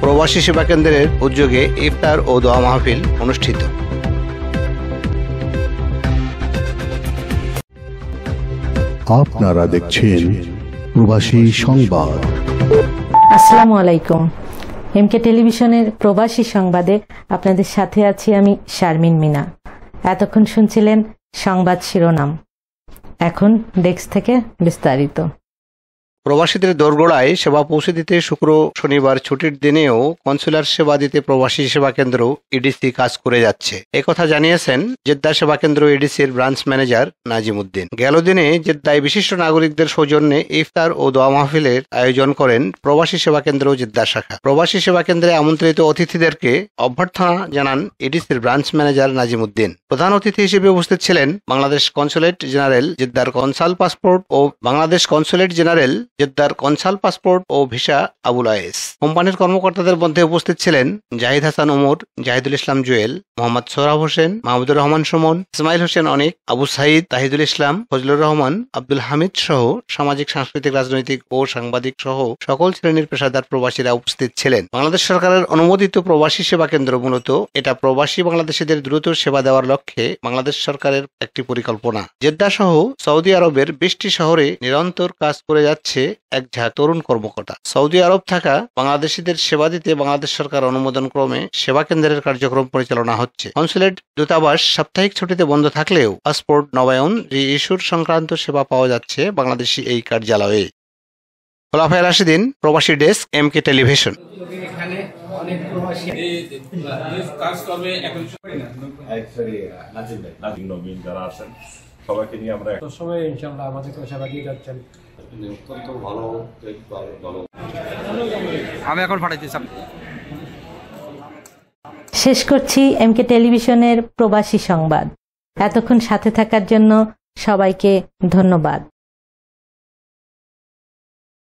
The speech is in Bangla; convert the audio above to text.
প্রবাসী সেবা কেন্দ্রের উদ্যোগে ইফতার ও দোয়া মাহফিল অনুষ্ঠিত। আপনারা দেখছেন প্রবাসী সংবাদ। আসসালামু আলাইকুম। এমকে টেলিভিশনের প্রবাসী সংবাদে আপনাদের সাথে আছি আমি শারমিন মিনা। এতক্ষণ শুনছিলেন সংবাদ শিরোনাম, এখন ডেস্ক থেকে বিস্তারিত। প্রবাসীদের দোরগোড়ায় সেবা পৌঁছে দিতে শুক্র শনিবার ছুটির দিনেও কনসুলার সেবা দিতে প্রবাসী সেবা কেন্দ্র ইডিসি কাজ করে যাচ্ছে, একথা জানিয়েছেন জেদ্দা সেবা কেন্দ্র ইডিসির ব্রাঞ্চ ম্যানেজার নাজিম উদ্দিন। গেল দিনে জেদ্দায় বিশিষ্ট নাগরিকদের সৌজন্যে ইফতার ও দোয়া মাহফিলের আয়োজন করেন প্রবাসী সেবা কেন্দ্র জেদ্দা শাখা। প্রবাসী সেবা কেন্দ্রে আমন্ত্রিত অতিথিদেরকে অভ্যর্থনা জানান ইডিসির ব্রাঞ্চ ম্যানেজার নাজিম উদ্দিন। প্রধান অতিথি হিসেবে উপস্থিত ছিলেন বাংলাদেশ কনসুলেট জেনারেল জেদ্দার কনসাল পাসপোর্ট ও বাংলাদেশ কনসুলেট জেনারেল জেদ্দার কনসাল পাসপোর্ট ও ভিসা আবুল আয়েস। কোম্পানির কর্মকর্তাদের মধ্যে উপস্থিত ছিলেন জাহিদ হাসান ওমর, জাহিদুল ইসলাম জুয়েল, মোহাম্মদ সোহরাব হোসেন, মাহমুদুর রহমান সুমন, ইসমাইল হোসেন অনিক, আবু সাইদ, তাহিদুল ইসলাম, ফজলুর রহমান, আব্দুল হামিদ সহ সামাজিক, সাংস্কৃতিক, রাজনৈতিক ও সাংবাদিক সহ সকল শ্রেণীর পেশাদার প্রবাসীরা উপস্থিত ছিলেন। বাংলাদেশ সরকারের অনুমোদিত প্রবাসী সেবা কেন্দ্র, মূলত এটা প্রবাসী বাংলাদেশিদের দ্রুত সেবা দেওয়ার লক্ষ্যে বাংলাদেশ সরকারের একটি পরিকল্পনা। জেদ্দা সহ সৌদি আরবের 20টি শহরে নিরন্তর কাজ করে যাচ্ছে এক ঝাঁক তরুণ কর্মকর্তা। সৌদি আরব থাকা বাংলাদেশিদের সেবা দিতে বাংলাদেশ সরকার অনুমোদন ক্রমে সেবা কেন্দ্রের কার্যক্রম পরিচালনা হচ্ছে। কনসুলেট দূতাবাস সাপ্তাহিক ছুটিতে বন্ধ থাকলেও পাসপোর্ট নবায়ন, রি-ইস্যুর সংক্রান্ত সেবা পাওয়া যাচ্ছে বাংলাদেশি এই কার্যালয়ে। খোলাফায়ে রাশিদিন, প্রবাসী ডেস্ক, এমকে টেলিভিশন। সবাইকে নিয়ে আমরা সবাই ইনশাআল্লাহ আমাদেরকে সেবা দিয়ে যাচ্ছেন। অত্যন্ত ভালো। আমি এখন পাঠাইতেছি। শেষ করছি এমকে টেলিভিশনের প্রবাসী সংবাদ। এতক্ষণ সাথে থাকার জন্য সবাইকে ধন্যবাদ।